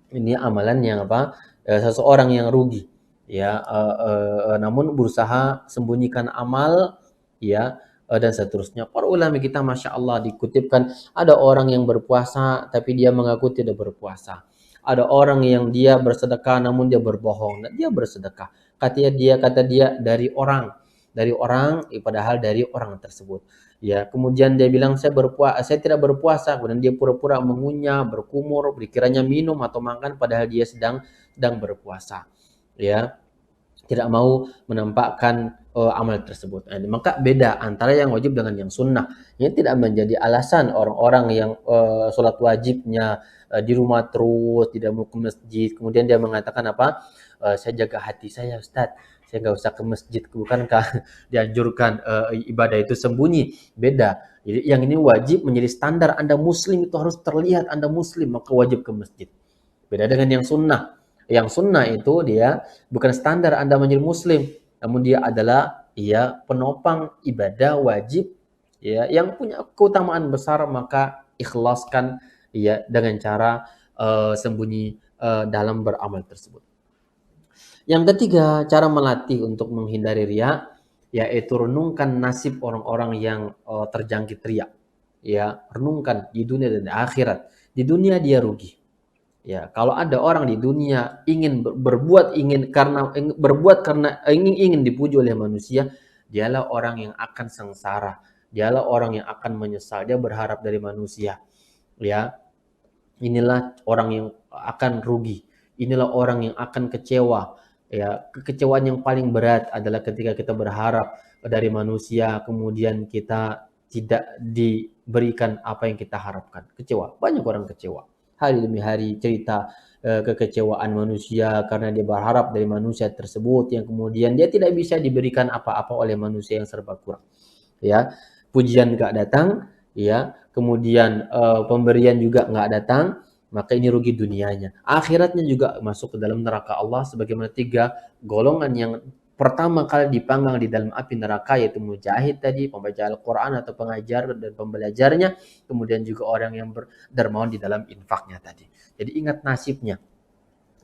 [SPEAKER 1] Ini amalan yang apa? Seseorang yang rugi, ya. Namun berusaha sembunyikan amal, ya, dan seterusnya. Para ulama kita, masya Allah, dikutipkan ada orang yang berpuasa tapi dia mengaku tidak berpuasa. Ada orang yang dia bersedekah namun dia berbohong. Nah, dia bersedekah. Kata dia dari orang, padahal dari orang tersebut. Ya, kemudian dia bilang saya tidak berpuasa, kemudian dia pura-pura mengunyah, berkumur, dikiranya minum atau makan padahal dia sedang berpuasa. Ya, tidak mau menampakkan amal tersebut. Maka beda antara yang wajib dengan yang sunnah. Ini tidak menjadi alasan orang-orang yang sholat wajibnya di rumah terus, tidak mau ke masjid. Kemudian dia mengatakan apa? Saya jaga hati saya, Ustaz. Saya nggak usah ke masjid. Bukankah dianjurkan ibadah itu sembunyi? Beda. Jadi yang ini wajib menjadi standar Anda Muslim, itu harus terlihat Anda Muslim, maka wajib ke masjid. Beda dengan yang sunnah. Yang sunnah itu dia bukan standar Anda menjadi Muslim, namun dia adalah penopang ibadah wajib, ya, yang punya keutamaan besar, maka ikhlaskan ya dengan cara sembunyi dalam beramal tersebut. Yang ketiga, cara melatih untuk menghindari riya, yaitu renungkan nasib orang-orang yang terjangkit riya. Ya, renungkan di dunia dan di akhirat. Di dunia dia rugi. Ya, kalau ada orang di dunia ingin berbuat ingin dipuji oleh manusia, dialah orang yang akan sengsara, dialah orang yang akan menyesal, dia berharap dari manusia. Ya, inilah orang yang akan rugi, inilah orang yang akan kecewa. Ya, kekecewaan yang paling berat adalah ketika kita berharap dari manusia, kemudian kita tidak diberikan apa yang kita harapkan. Kecewa, banyak orang kecewa. Hari demi hari cerita kekecewaan manusia karena dia berharap dari manusia tersebut yang kemudian dia tidak bisa diberikan apa-apa oleh manusia yang serba kurang. Ya, pujian nggak datang, ya, kemudian pemberian juga nggak datang, maka ini rugi dunianya. Akhiratnya juga masuk ke dalam neraka Allah, sebagaimana 3 golongan yang pertama kali dipanggang di dalam api neraka, yaitu mujahid tadi, pembaca Al-Quran atau pengajar dan pembelajarnya, kemudian juga orang yang berdermawan di dalam infaknya tadi. Jadi ingat nasibnya.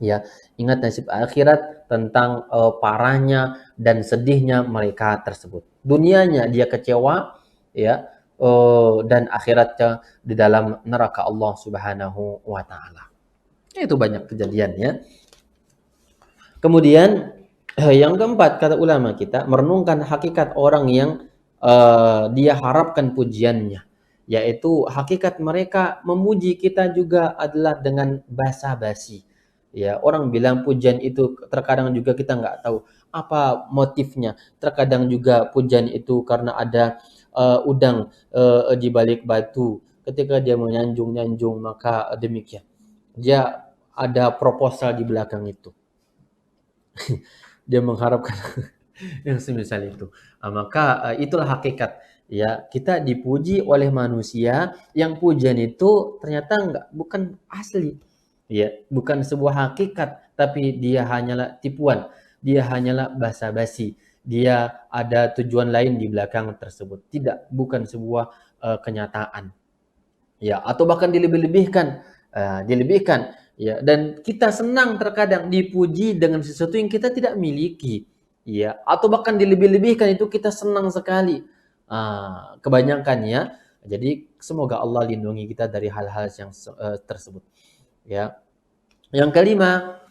[SPEAKER 1] Ya, ingat nasib akhirat tentang parahnya dan sedihnya mereka tersebut. Dunianya dia kecewa, ya, dan akhiratnya di dalam neraka Allah Subhanahu wa taala. Itu banyak kejadian, ya. Kemudian yang keempat, kata ulama kita, merenungkan hakikat orang yang dia harapkan pujiannya, yaitu hakikat mereka memuji kita juga adalah dengan basa-basi. Ya, orang bilang pujian itu terkadang juga kita nggak tahu apa motifnya. Terkadang juga pujian itu karena ada udang di balik batu. Ketika dia menyanjung-nyanjung, maka demikian. Dia ada proposal di belakang itu. Dia mengharapkan yang semisal itu. Maka itulah hakikat. Ya, kita dipuji oleh manusia yang pujian itu ternyata bukan asli. Ya, bukan sebuah hakikat, tapi dia hanyalah tipuan. Dia hanyalah basa-basi. Dia ada tujuan lain di belakang tersebut. Tidak, bukan sebuah kenyataan. Ya, atau bahkan dilebih-lebihkan. Dilebihkan. Ya, dan kita senang terkadang dipuji dengan sesuatu yang kita tidak miliki. Ya, atau bahkan dilebih-lebihkan, itu kita senang sekali. Kebanyakan, ya. Jadi semoga Allah lindungi kita dari hal-hal yang tersebut. Ya. Yang kelima,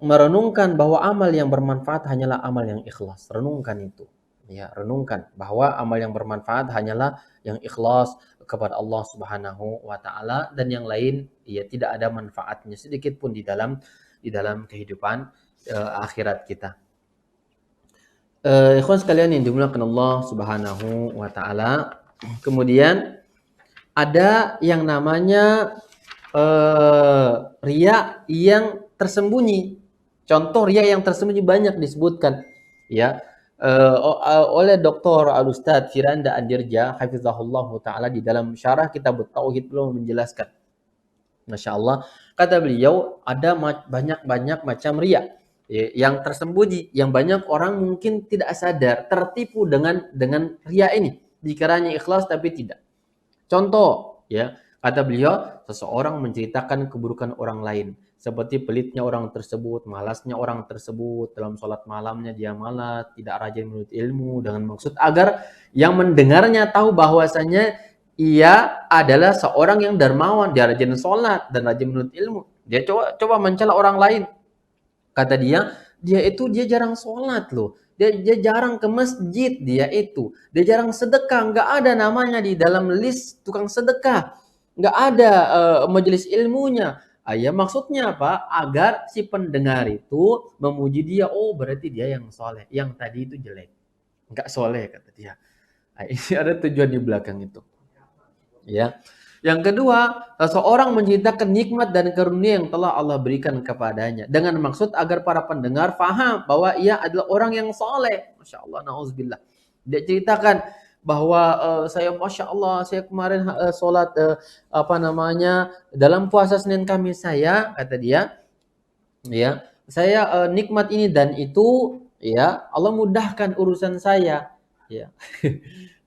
[SPEAKER 1] merenungkan bahwa amal yang bermanfaat hanyalah amal yang ikhlas. Renungkan itu. Ya, renungkan bahwa amal yang bermanfaat hanyalah yang ikhlas kepada Allah Subhanahu wa taala, dan yang lain ya tidak ada manfaatnya sedikit pun di dalam kehidupan akhirat kita. Ikhwan sekalian yang dimuliakan Allah Subhanahu wa taala. Kemudian ada yang namanya riya yang tersembunyi. Contoh riya yang tersembunyi banyak disebutkan, ya. Oleh Dr. Al-Ustadz Firanda Andirja hafizahullah taala di dalam syarah kitab Tauhid belum menjelaskan. Masya Allah, kata beliau ada banyak macam riya, ya, yang tersembunyi, yang banyak orang mungkin tidak sadar, tertipu dengan riya ini. Dikiranya ikhlas tapi tidak. Contoh, ya, kata beliau, seseorang menceritakan keburukan orang lain, seperti pelitnya orang tersebut, malasnya orang tersebut, dalam sholat malamnya dia malas, tidak rajin menuntut ilmu, dengan maksud agar yang mendengarnya tahu bahwasanya ia adalah seorang yang dermawan, dia rajin sholat dan rajin menuntut ilmu. Dia coba mencela orang lain. Kata dia jarang sholat loh. Dia jarang ke masjid, dia jarang sedekah, nggak ada namanya di dalam list tukang sedekah, nggak ada majelis ilmunya. Ya maksudnya apa? Agar si pendengar itu memuji dia. Oh berarti dia yang soleh, yang tadi itu jelek, nggak soleh kata dia. Ini ada tujuan di belakang itu. Ya. Yang kedua, seseorang menceritakan nikmat dan karunia yang telah Allah berikan kepadanya dengan maksud agar para pendengar faham bahwa ia adalah orang yang soleh. Masya Allah, na'udzubillah. Dia ceritakan bahwa saya Masya Allah, saya kemarin sholat dalam puasa Senin Kamis saya, kata dia, ya, saya nikmat ini dan itu, ya, Allah mudahkan urusan saya, ya.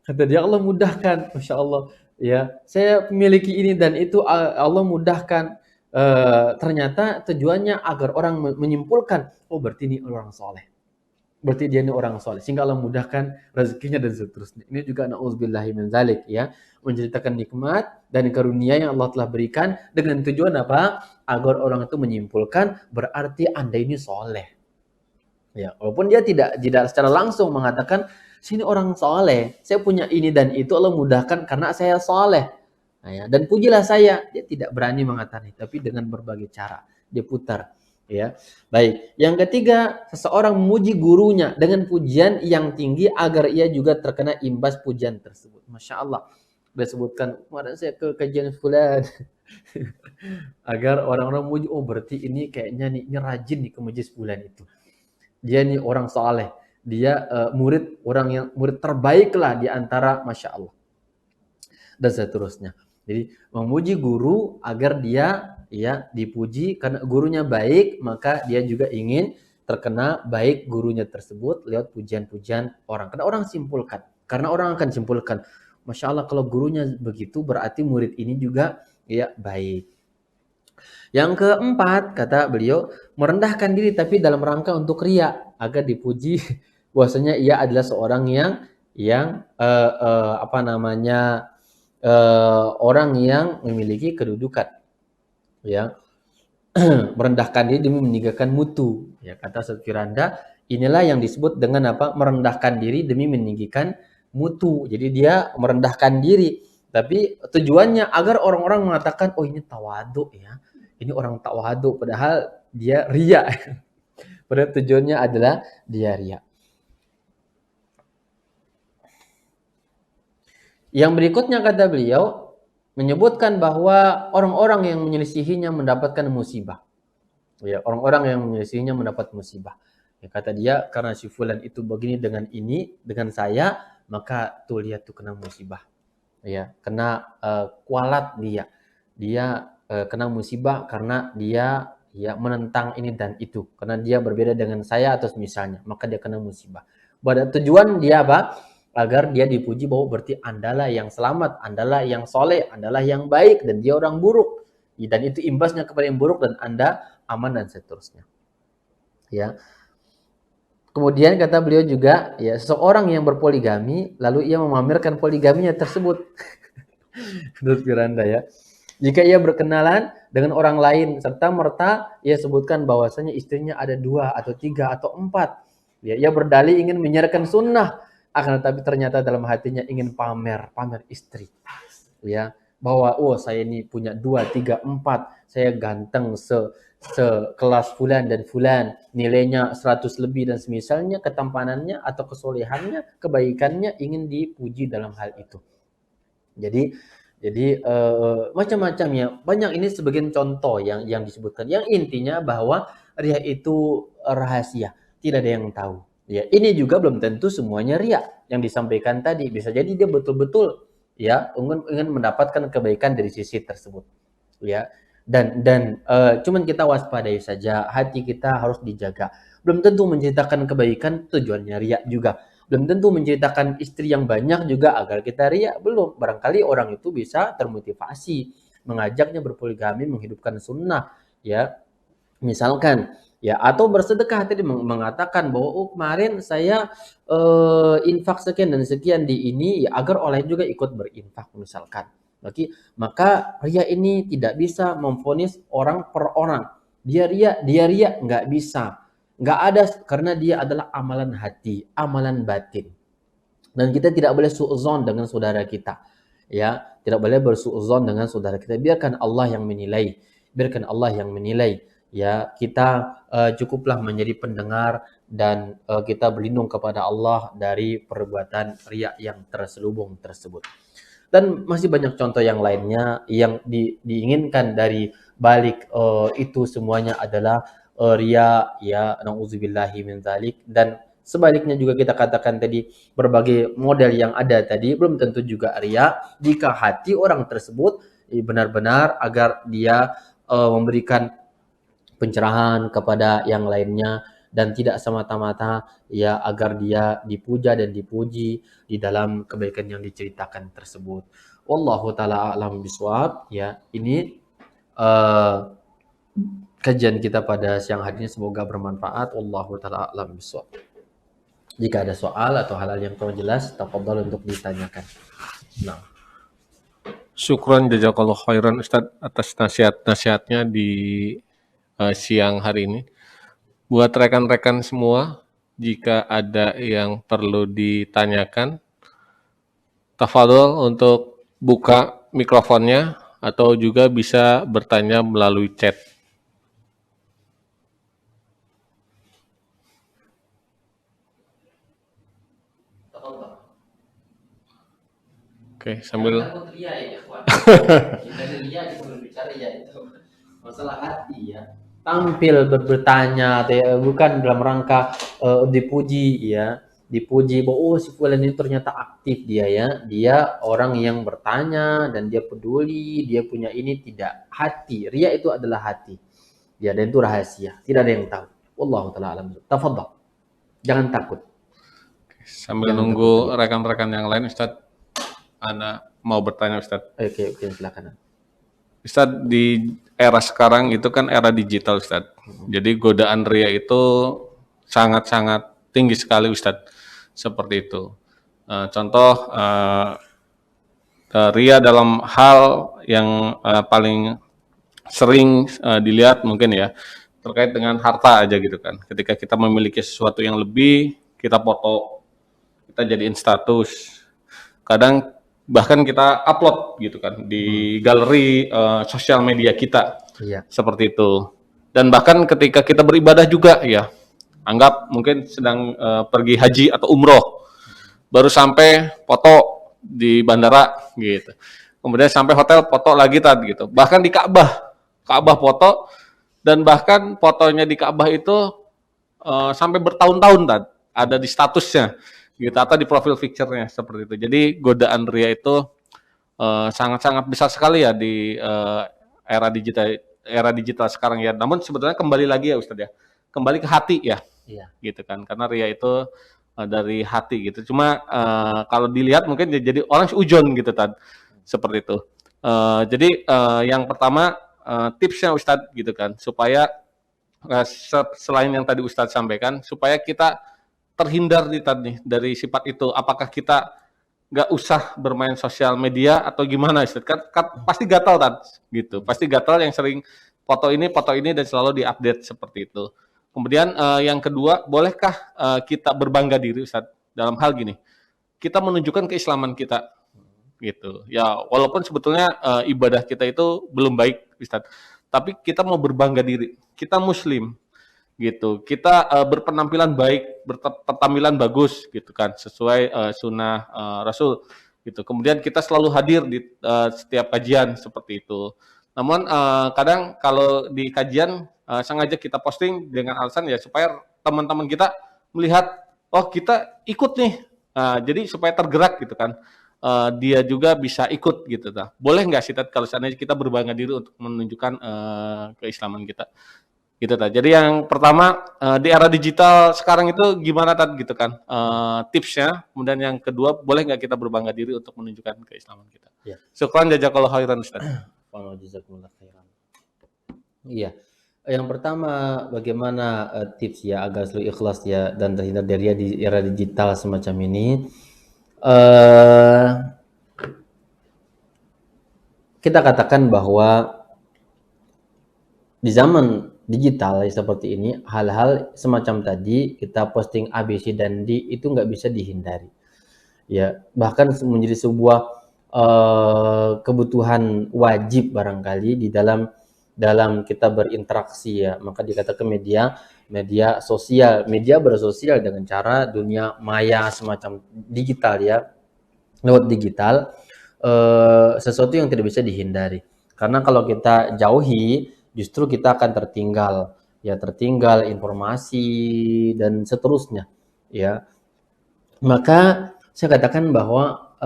[SPEAKER 1] Kata dia Allah mudahkan, Masya Allah. Ya, saya memiliki ini dan itu Allah mudahkan. Ternyata tujuannya agar orang menyimpulkan, oh berarti ini orang soleh. Berarti dia ini orang soleh. Sehingga Allah mudahkan rezekinya dan seterusnya. Ini juga na'udzubillahi min dzalik, ya. Menceritakan nikmat dan karunia yang Allah telah berikan dengan tujuan apa? Agar orang itu menyimpulkan berarti Anda ini soleh. Ya, walaupun dia tidak secara langsung mengatakan sini orang soleh, saya punya ini dan itu Allah mudahkan karena saya soleh. Nah, ya, dan pujilah saya, dia tidak berani mengatakan itu, tapi dengan berbagai cara dia putar. Ya, baik. Yang ketiga, seseorang memuji gurunya dengan pujian yang tinggi agar ia juga terkena imbas pujian tersebut. Masya Allah. Dia sebutkan kemarin saya ke kajian fulan agar orang-orang memuji, oh berarti ini kayaknya nih ini rajin nih ke majelis fulan itu. Dia nih orang soleh, dia murid terbaik lah di antara Masya Allah dan seterusnya. Jadi memuji guru agar dia ya dipuji karena gurunya baik, maka dia juga ingin terkena baik gurunya tersebut lewat pujian-pujian orang. Karena orang akan simpulkan, Masya Allah kalau gurunya begitu berarti murid ini juga ya baik. Yang keempat, kata beliau, merendahkan diri tapi dalam rangka untuk riya agar dipuji bahwasanya ia adalah seorang yang orang yang memiliki kedudukan, ya. Merendahkan diri demi meninggikan mutu, ya, kata Ustaz Firanda. Inilah yang disebut dengan apa? Merendahkan diri demi meninggikan mutu. Jadi dia merendahkan diri, tapi tujuannya agar orang-orang mengatakan, oh ini tawadhu ya. Ini orang tawadhu, padahal dia riya. Padahal tujuannya adalah dia riya. Yang berikutnya kata beliau menyebutkan bahwa orang-orang yang menyelisihinya mendapatkan musibah. Ya, orang-orang yang menyelisihinya mendapat musibah. Ya, kata dia karena si fulan itu begini dengan ini dengan saya, maka tuh lihat tuh kena musibah. Ya, kena kualat dia. Dia kena musibah karena dia ya menentang ini dan itu. Karena dia berbeda dengan saya atau misalnya, maka dia kena musibah. Pada tujuan dia apa? Agar dia dipuji bahwa berarti Andalah yang selamat, Andalah yang soleh, Andalah yang baik dan dia orang buruk. Dan itu imbasnya kepada yang buruk dan Anda aman dan seterusnya. Ya. Kemudian kata beliau juga, ya, seseorang yang berpoligami lalu ia memamerkan poligaminya tersebut. Menurut Firanda, ya. Jika ia berkenalan dengan orang lain serta merta ia sebutkan bahwasanya istrinya ada 2 atau 3 atau 4. Ya, ia berdalih ingin menyiarkan sunnah, akan tetapi ternyata dalam hatinya ingin pamer istri. Ya, bahwa oh saya ini punya 2, 3, 4, saya ganteng sekelas fulan dan fulan, nilainya 100 lebih dan semisalnya, ketampanannya atau kesolehannya, kebaikannya ingin dipuji dalam hal itu. Jadi Jadi macam-macam ya. Banyak ini sebagian contoh yang disebutkan. Yang intinya bahwa riya itu rahasia, tidak ada yang tahu. Ya, ini juga belum tentu semuanya riya yang disampaikan tadi. Bisa jadi dia betul-betul ya ingin mendapatkan kebaikan dari sisi tersebut. Ya. Dan cuman kita waspadai saja, hati kita harus dijaga. Belum tentu menceritakan kebaikan tujuannya riya juga. Belum tentu menceritakan istri yang banyak juga agar kita riya, belum. Barangkali orang itu bisa termotivasi mengajaknya berpoligami, menghidupkan sunnah, ya. Misalkan, ya, atau bersedekah tadi mengatakan bahwa oh kemarin saya infak sekian dan sekian di ini ya, agar oleh juga ikut berinfak misalkan. Maka riya ini tidak bisa memvonis orang per orang. Dia riya nggak bisa. Nggak ada karena dia adalah amalan hati, amalan batin. Dan kita tidak boleh suudzon dengan saudara kita. Ya, tidak boleh bersuudzon dengan saudara kita. Biarkan Allah yang menilai. Biarkan Allah yang menilai. Ya, kita cukuplah menjadi pendengar dan kita berlindung kepada Allah dari perbuatan riya yang terselubung tersebut. Dan masih banyak contoh yang lainnya yang diinginkan dari balik itu semuanya adalah riya, ya, nauzubillahi min dzalik. Dan sebaliknya juga kita katakan tadi berbagai model yang ada tadi belum tentu juga riya jika hati orang tersebut benar-benar agar dia memberikan pencerahan kepada yang lainnya dan tidak semata-mata ya agar dia dipuja dan dipuji di dalam kebaikan yang diceritakan tersebut. Wallahu taala a'lam bishawab. Ya, ini uh, kajian kita pada siang hari ini semoga bermanfaat. Wallahu taala a'lam bishawab. Jika ada soal atau hal-hal yang kurang jelas, tafadhol untuk ditanyakan. Nah,
[SPEAKER 2] Syukron jazakallah khairan Ustadz atas nasihat-nasihatnya di siang hari ini. Buat rekan-rekan semua, jika ada yang perlu ditanyakan, tafadhol untuk buka mikrofonnya atau juga bisa bertanya melalui chat.
[SPEAKER 1] tafadhol.
[SPEAKER 2] Oke, sambil
[SPEAKER 1] Takut ria ya, ikhwan. Dari ria kita berbicara ya itu masalah hati ya. Tampil bertanya, bukan dalam rangka dipuji ya, dipuji bahwa oh si fulan ini ternyata aktif dia ya, dia orang yang bertanya dan dia peduli, dia punya ini tidak hati. Ria itu adalah hati. Ya, dan itu rahasia, tidak ada yang tahu. Wallahu taala alam. Tafadhol. Jangan takut.
[SPEAKER 2] sambil
[SPEAKER 1] Jangan takut
[SPEAKER 2] nunggu
[SPEAKER 1] ria.
[SPEAKER 2] rekan-rekan yang lain, Ustadz, Anda mau bertanya Ustadz.
[SPEAKER 1] Oke, silakan.
[SPEAKER 2] Ustadz, di era sekarang itu kan era digital Ustadz. Jadi godaan ria itu sangat-sangat tinggi sekali Ustadz. Seperti itu. Contoh ria dalam hal yang paling sering dilihat mungkin ya terkait dengan harta aja gitu kan. Ketika kita memiliki sesuatu yang lebih, kita foto, kita jadiin status. Kadang bahkan kita upload gitu kan di galeri sosial media kita.
[SPEAKER 1] Iya.
[SPEAKER 2] Seperti itu. Dan bahkan ketika kita beribadah juga ya, anggap mungkin sedang pergi haji atau umroh, baru sampai foto di bandara gitu. Kemudian sampai hotel foto lagi tadi gitu. Bahkan di Ka'bah foto, dan bahkan fotonya di Ka'bah itu sampai bertahun-tahun tadi ada di statusnya gitu atau di profil picture-nya seperti itu. Jadi godaan ria itu sangat-sangat besar sekali ya di era digital sekarang ya. Namun sebetulnya kembali lagi ya Ustadz ya, kembali ke hati ya,
[SPEAKER 1] Iya.
[SPEAKER 2] gitu kan. Karena ria itu dari hati gitu. Cuma kalau dilihat mungkin jadi orang ujon gitu Tad, seperti itu. Jadi yang pertama tipsnya Ustadz gitu kan, supaya selain yang tadi Ustadz sampaikan, supaya kita terhindar dari sifat itu. Apakah kita nggak usah bermain sosial media atau gimana Ustadz? Kan pasti gatal Tad, gitu. Pasti gatal yang sering foto ini dan selalu diupdate seperti itu. Kemudian yang kedua, bolehkah kita berbangga diri Ustadz dalam hal gini? Kita menunjukkan keislaman kita gitu. Ya, walaupun sebetulnya ibadah kita itu belum baik Ustadz, tapi kita mau berbangga diri. Kita muslim gitu. Kita berpenampilan baik, berpenampilan bagus gitu kan, sesuai sunnah Rasul gitu. Kemudian kita selalu hadir di setiap kajian seperti itu. Namun kadang kalau di kajian sengaja kita posting dengan alasan ya supaya teman-teman kita melihat, oh kita ikut nih. Jadi supaya tergerak gitu kan. Dia juga bisa ikut gitu. Boleh nggak sih Tad kalau seandainya kita berbangga diri untuk menunjukkan keislaman kita? Gitu Tad. Jadi yang pertama di era digital sekarang itu gimana Tad gitu kan tipsnya. Kemudian yang kedua boleh nggak kita berbangga diri untuk menunjukkan keislaman kita.
[SPEAKER 1] Ya.
[SPEAKER 2] Syukran jazakallahu khairan Ustaz.
[SPEAKER 1] Jazakumullah khairan. Iya. Yang pertama bagaimana tips ya agar selalu ikhlas ya dan terhindar dari ria di era digital semacam ini. Kita katakan bahwa di zaman digital seperti ini, hal-hal semacam tadi kita posting A, B, C, dan D itu nggak bisa dihindari. Ya, bahkan menjadi sebuah kebutuhan wajib barangkali di dalam kita berinteraksi ya. Maka dikatakan media sosial, media bersosial dengan cara dunia maya semacam digital ya, lewat digital, sesuatu yang tidak bisa dihindari. Karena kalau kita jauhi, justru kita akan tertinggal informasi dan seterusnya ya. Maka saya katakan bahwa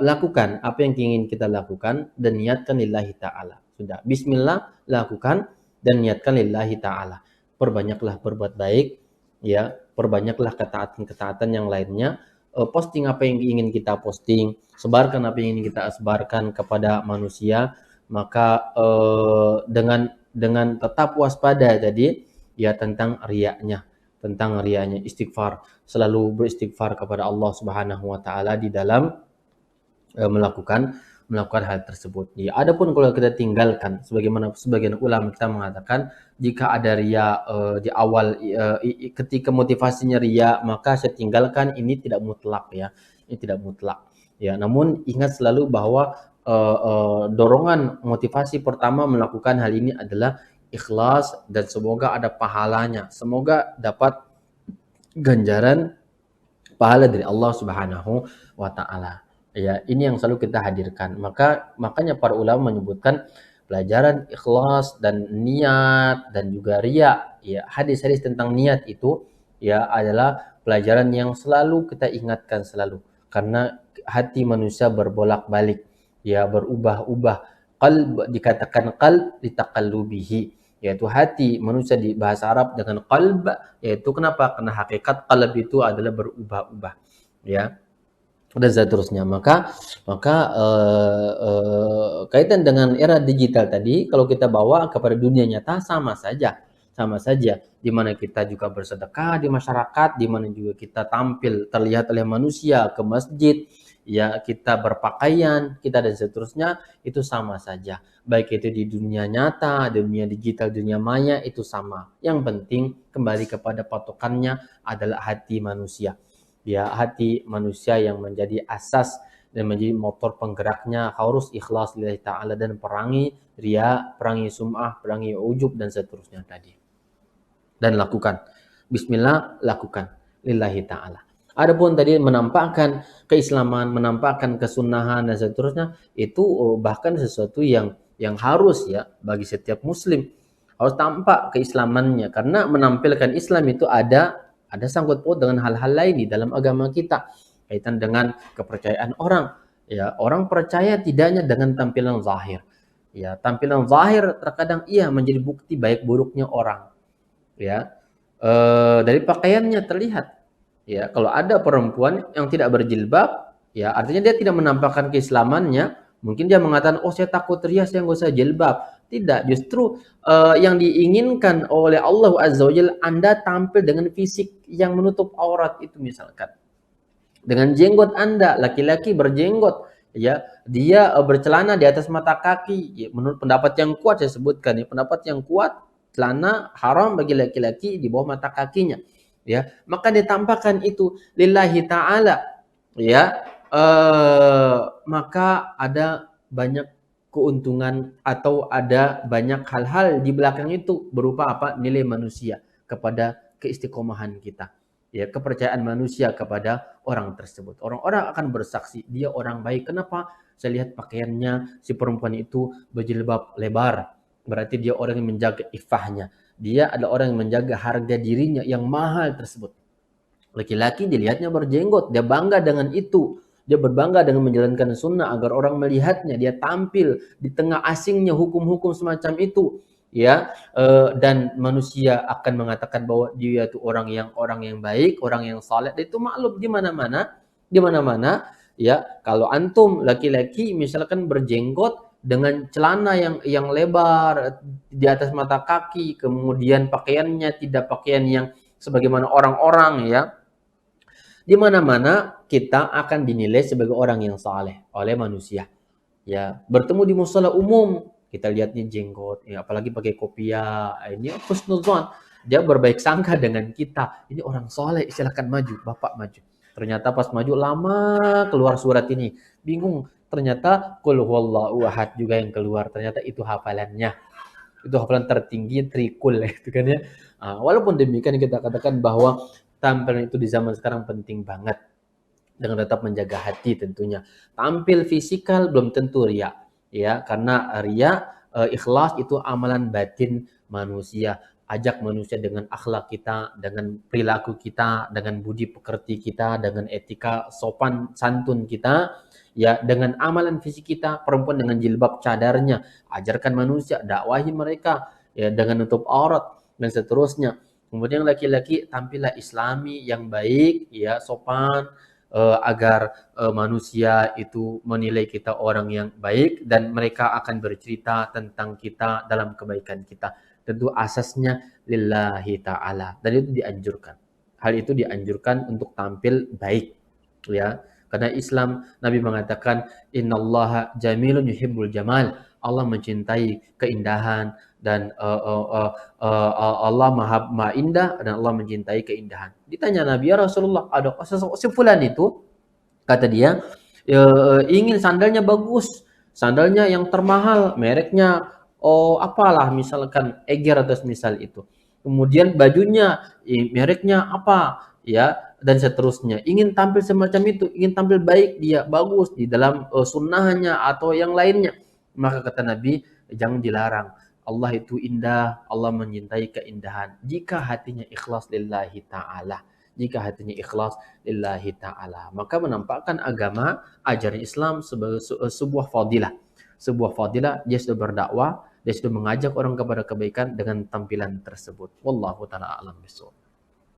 [SPEAKER 1] lakukan apa yang ingin kita lakukan dan niatkan lillahi ta'ala. Sudah, bismillah, lakukan dan niatkan lillahi ta'ala. Perbanyaklah berbuat baik ya, perbanyaklah ketaatan-ketaatan yang lainnya. Posting apa yang ingin kita posting, sebarkan apa yang ingin kita sebarkan kepada manusia. Maka dengan tetap waspada tadi ya tentang riaknya, istighfar, selalu beristighfar kepada Allah Subhanahu wa taala di dalam melakukan hal tersebut. Ya, adapun kalau kita tinggalkan, sebagaimana sebagian ulama kita mengatakan jika ada ria di awal ketika motivasinya ria, maka saya tinggalkan, ini tidak mutlak ya. Ini tidak mutlak. Ya, namun ingat selalu bahwa dorongan motivasi pertama melakukan hal ini adalah ikhlas dan semoga ada pahalanya. Semoga dapat ganjaran pahala dari Allah Subhanahu wa taala. Ya, ini yang selalu kita hadirkan. Makanya para ulama menyebutkan pelajaran ikhlas dan niat dan juga riya. Ya, hadis-hadis tentang niat itu ya adalah pelajaran yang selalu kita ingatkan selalu. Karena hati manusia berbolak-balik, ya berubah-ubah. Qalb dikatakan qalb litaqallubihi, yaitu hati manusia di bahasa Arab dengan qalb, yaitu kenapa? Karena hakikat qalb itu adalah berubah-ubah, ya. Dan seterusnya. Maka kaitan dengan era digital tadi, kalau kita bawa kepada dunia nyata sama saja, di mana kita juga bersedekah di masyarakat, di mana juga kita tampil terlihat oleh manusia ke masjid, ya kita berpakaian, kita dan seterusnya, itu sama saja. Baik itu di dunia nyata, dunia digital, dunia maya, itu sama. Yang penting kembali kepada patokannya adalah hati manusia. Ya, hati manusia yang menjadi asas dan menjadi motor penggeraknya harus ikhlas lillahi ta'ala dan perangi riya, perangi sum'ah, perangi ujub dan seterusnya tadi. Dan lakukan. Bismillah, lakukan lillahi ta'ala. Adapun tadi menampakkan keislaman, menampakkan kesunahan dan seterusnya, itu bahkan sesuatu yang harus ya bagi setiap muslim. Harus tampak keislamannya, karena menampilkan Islam itu ada sangkut paut dengan hal-hal lain di dalam agama kita, kaitan dengan kepercayaan orang. Ya, orang percaya tidaknya dengan tampilan zahir. Ya, tampilan zahir terkadang iya menjadi bukti baik buruknya orang. Ya, dari pakaiannya terlihat. Ya, kalau ada perempuan yang tidak berjilbab, ya artinya dia tidak menampakkan keislamannya. Mungkin dia mengatakan, oh saya takut ria, saya nggak usah jilbab. Tidak, justru yang diinginkan oleh Allah Azza wa Jalla, Anda tampil dengan fisik yang menutup aurat itu misalkan. Dengan jenggot Anda, laki-laki berjenggot, ya dia bercelana di atas mata kaki. Ya, menurut pendapat yang kuat saya sebutkan, ya pendapat yang kuat, celana haram bagi laki-laki di bawah mata kakinya. Ya, maka ditampakkan itu lillahi ta'ala. Ya, maka ada banyak keuntungan atau ada banyak hal-hal di belakang itu berupa apa? Nilai manusia kepada keistiqomahan kita. ya kepercayaan manusia kepada orang tersebut. Orang-orang akan bersaksi dia orang baik. Kenapa? Saya lihat pakaiannya si perempuan itu berjilbab lebar. Berarti dia orang yang menjaga iffahnya. Dia adalah orang yang menjaga harga dirinya yang mahal tersebut. Laki-laki dilihatnya berjenggot, dia bangga dengan itu. Dia berbangga dengan menjalankan sunnah agar orang melihatnya. Dia tampil di tengah asingnya hukum-hukum semacam itu, ya. Dan manusia akan mengatakan bahwa dia itu orang yang baik, orang yang saleh. Itu maklum di mana-mana, ya. Kalau antum laki-laki misalkan berjenggot dengan celana yang lebar di atas mata kaki, kemudian pakaiannya tidak pakaian yang sebagaimana orang-orang, ya. Di mana-mana kita akan dinilai sebagai orang yang saleh oleh manusia. Ya, bertemu di musala umum, kita lihatnya jenggot, ya, apalagi pakai kopiah, ini husnuzon. Dia berbaik sangka dengan kita. Ini orang soleh, silakan maju, bapak maju. Ternyata pas maju lama keluar surat ini, bingung. Ternyata qul huwallahu ahad juga yang keluar. Ternyata itu hafalannya. Itu hafalan tertinggi trikul itu kan ya. Walaupun demikian kita katakan bahwa tampil itu di zaman sekarang penting banget dengan tetap menjaga hati tentunya. Tampil fisikal belum tentu ria, ya, karena ria ikhlas itu amalan batin manusia. Ajak manusia dengan akhlak kita, dengan perilaku kita, dengan budi pekerti kita, dengan etika sopan santun kita, ya, dengan amalan fisik kita. Perempuan dengan jilbab cadarnya, ajarkan manusia, dakwahi mereka, ya, dengan nutup aurat dan seterusnya. Kemudian laki-laki tampillah islami yang baik, ya, sopan, agar manusia itu menilai kita orang yang baik dan mereka akan bercerita tentang kita dalam kebaikan kita. Tentu asasnya lillahi ta'ala dan itu dianjurkan. Hal itu dianjurkan untuk tampil baik, ya. Karena Islam, Nabi mengatakan innallaha jamilun yuhibbul jamal. Allah mencintai keindahan dan Allah maha indah dan Allah mencintai keindahan. Ditanya Nabi, ya Rasulullah, ada si fulan itu, kata dia, ingin sandalnya bagus, sandalnya yang termahal, mereknya apalah, misalkan Eger atau misal itu. Kemudian bajunya mereknya apa, ya, dan seterusnya. Ingin tampil semacam itu, ingin tampil baik dia, bagus di dalam sunnahnya atau yang lainnya. Maka kata Nabi, jangan dilarang. Allah itu indah, Allah mencintai keindahan. Jika hatinya ikhlas lillahi ta'ala. Jika hatinya ikhlas lillahi ta'ala. Maka menampakkan agama, ajaran Islam sebagai sebuah fadilah. Sebuah fadilah, dia sudah berdakwah, dia sudah mengajak orang kepada kebaikan dengan tampilan tersebut. Wallahu ta'ala a'lam bishawab.